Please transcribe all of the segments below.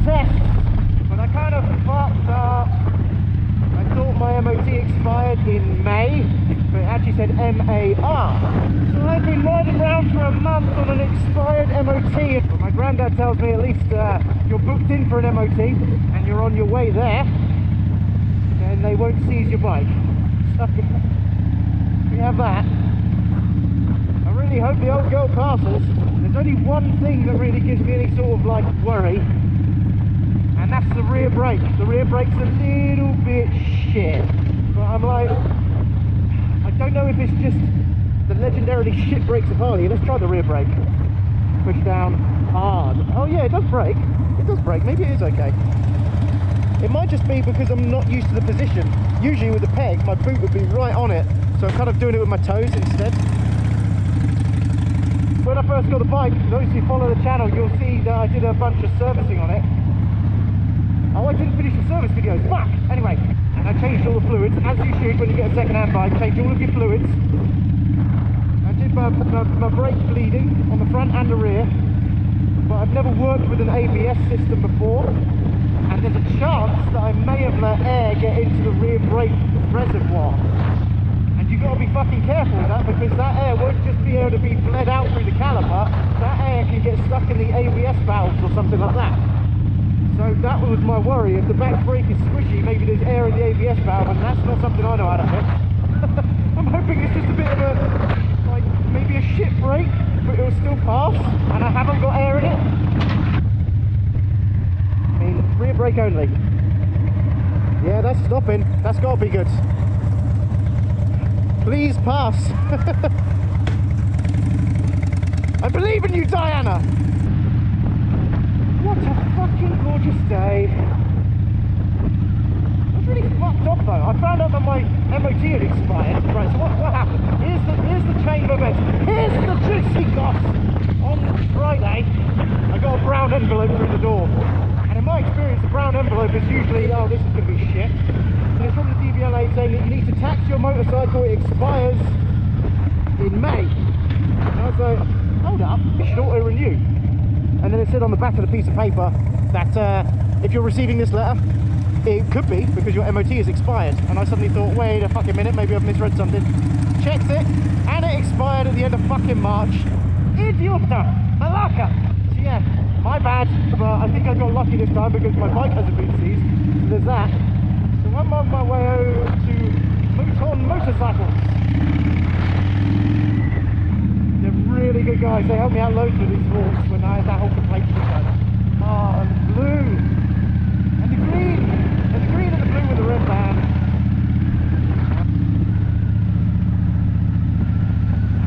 test, but I kind of fucked up. I thought my MOT expired in May, but it actually said MAR. So I've been riding around for a month on an expired MOT. But my granddad tells me at least you're booked in for an MOT and you're on your way there, then they won't seize your bike. So we have that. I really hope the old girl passes. There's only one thing that really gives me any sort of like worry, and that's the rear brake. The rear brake's a little bit shit, but I'm like, I don't know if it's just the legendarily shit brakes of Harley. Let's try the rear brake. Push down hard. Oh yeah, it does brake. It does brake. Maybe it is okay. It might just be because I'm not used to the position. Usually with the peg, my boot would be right on it, so I'm kind of doing it with my toes instead. When I first got the bike, those who follow the channel, you'll see that I did a bunch of servicing on it. Oh, I didn't finish the service videos, fuck! Anyway, and I changed all the fluids, as you should when you get a second-hand bike, change all of your fluids. I did my brake bleeding on the front and the rear, but I've never worked with an ABS system before, and there's a chance that I may have let air get into the rear brake reservoir. And you've got to be fucking careful with that, because that air won't just be able to be bled out through the caliper, that air can get stuck in the ABS valves or something like that. So that was my worry. If the back brake is squishy, maybe there's air in the ABS valve, and that's not something I know how to fix. I'm hoping it's just a bit of a, like, maybe a shit brake, but it'll still pass, and I haven't got air in it. I mean, rear brake only. Yeah, that's stopping. That's got to be good. Please pass. I believe in you, Diana. What a fucking gorgeous day. I was really fucked off though. I found out that my MOT had expired. Right, so what happened? Here's the chain of events. Here's the juicy goss. On Friday, I got a brown envelope through the door. And in my experience, the brown envelope is usually, oh, this is going to be shit. And it's from the DVLA saying that you need to tax your motorcycle. It expires in May. And I was like, hold up, you should auto-renew. And then it said on the back of the piece of paper that if you're receiving this letter, it could be because your MOT is expired. And I suddenly thought, wait a fucking minute, maybe I've misread something. Checked it, and it expired at the end of fucking March. Idiota! Malaka! So yeah, my bad, but I think I got lucky this time because my bike hasn't been seized. So there's that. So I'm on my way over to Mouton Motorcycles. Really good guys. They helped me out loads with these walks when I had that whole complaint with them. Oh, and the blue, and the green, and the green and the blue with the red band.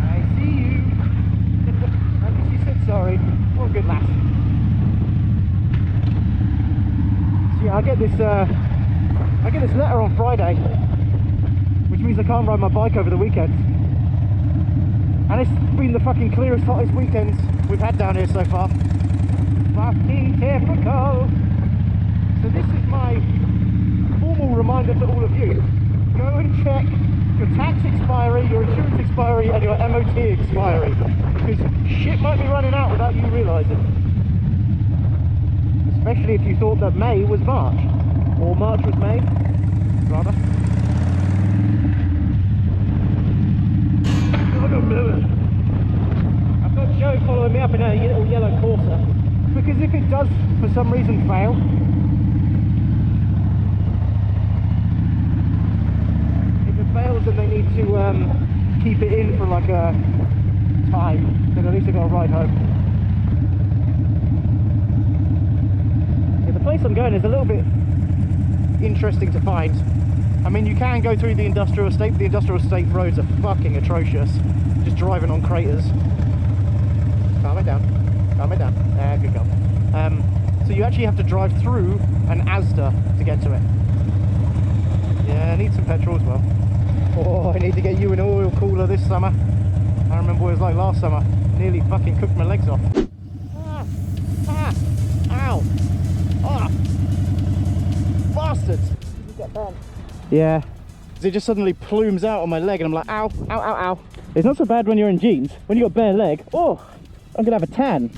I see you. At least you said sorry. What a good lass. So yeah, I get this letter on Friday, which means I can't ride my bike over the weekend. And it's been the fucking clearest, hottest weekends we've had down here so far. Fucking typical. So this is my formal reminder to all of you. Go and check your tax expiry, your insurance expiry, and your MOT expiry. Because shit might be running out without you realising. Especially if you thought that May was March. Or March was May, rather. I've got Joe following me up in a little yellow Corsa, because if it does for some reason fail, if it fails and they need to keep it in for like a time, then at least I've got to ride home. Yeah, the place I'm going is a little bit interesting to find. I mean, you can go through the industrial estate, but the industrial estate roads are fucking atrocious. Just driving on craters. Calm it down. Calm it down. Good girl. So you actually have to drive through an Asda to get to it. Yeah, I need some petrol as well. Oh, I need to get you an oil cooler this summer. I remember what it was like last summer. Nearly fucking cooked my legs off. Ow! Ah! Bastards! You get burned. Yeah, it just suddenly plumes out on my leg and I'm like, ow, ow, ow, ow. It's not so bad when you're in jeans. When you've got bare leg, oh, I'm gonna have a tan.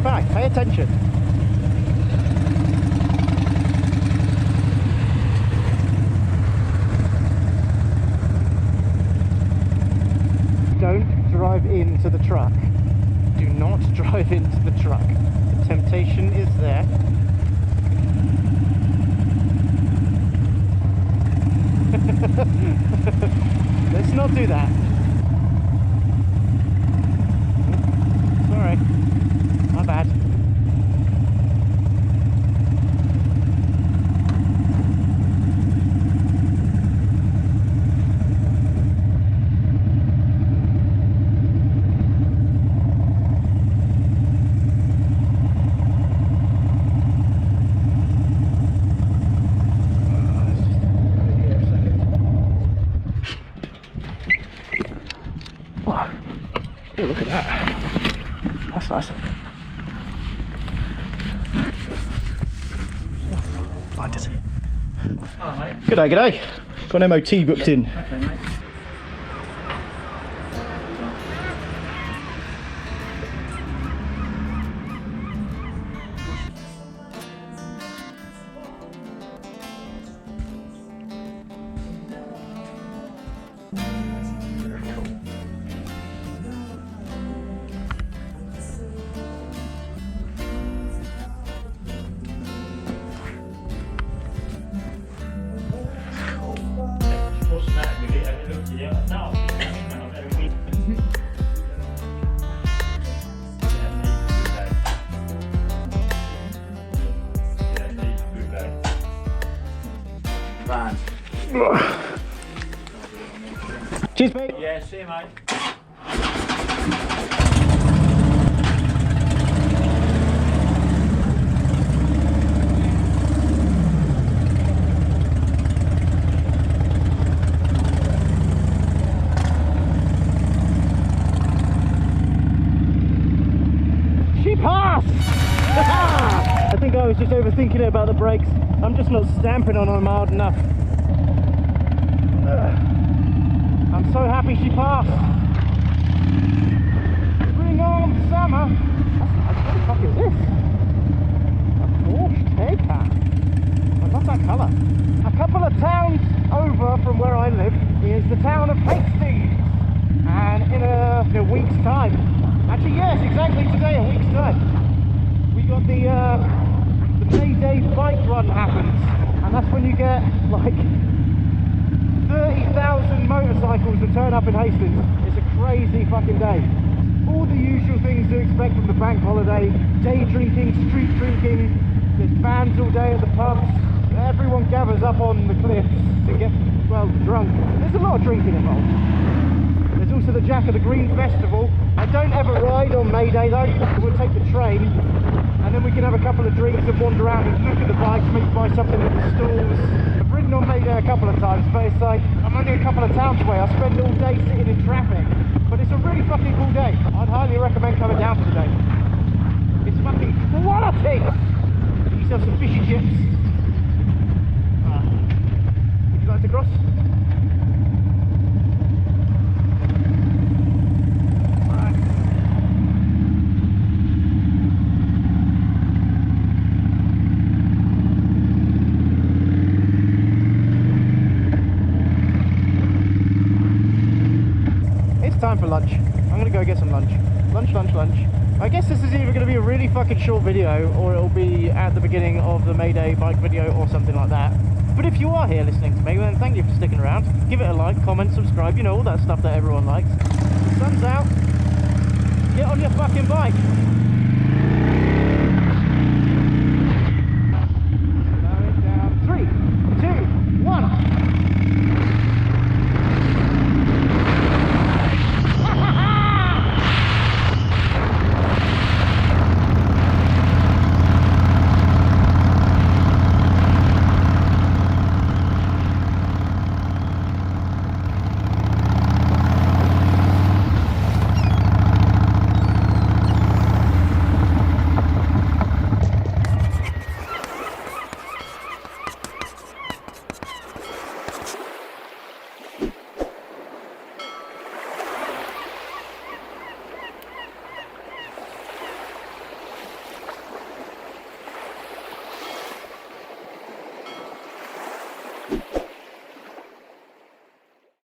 back. Pay attention. Don't drive into the truck. Do not drive into the truck. The temptation is there. Let's not do that. Sorry. My bad. Oh, look at that. That's nice. Find it. Hello, mate. G'day, g'day. Got an MOT booked in. Okay, mate. Cheers, mate. Yeah, see you, mate. She passed! I think I was just overthinking it about the brakes. I'm just not stamping on them hard enough. I'm so happy she passed. Bring on summer. What the fuck is this? A Porsche Taycan. I love that colour. A couple of towns over from where I live is the town of Hastings. And in a week's time, actually yes, exactly today, a week's time, we got the May Day bike run happens. And that's when you get like 30,000 motorcycles that turn up in Hastings. It's a crazy fucking day. All the usual things to expect from the bank holiday. Day drinking, street drinking. There's bands all day at the pubs. Everyone gathers up on the cliffs to get, well, drunk. There's a lot of drinking involved. There's also the Jack of the Green Festival. I don't ever ride on May Day though. We'll take the train and then we can have a couple of drinks and wander around and look at the bikes, maybe buy something at the stalls. I've ridden on May Day a couple of times, but it's like, I'm only a couple of towns away. I spend all day sitting in traffic, but it's a really fucking cool day. I'd highly recommend coming down for the day. It's fucking quality! Get yourself some fishy chips. Would you like to cross? Time for lunch. I'm gonna go get some lunch. Lunch. I guess this is either gonna be a really fucking short video or it'll be at the beginning of the May Day bike video or something like that. But if you are here listening to me, then thank you for sticking around. Give it a like, comment, subscribe, you know, all that stuff that everyone likes. The sun's out. Get on your fucking bike. Slow it down. 3, 2, 1.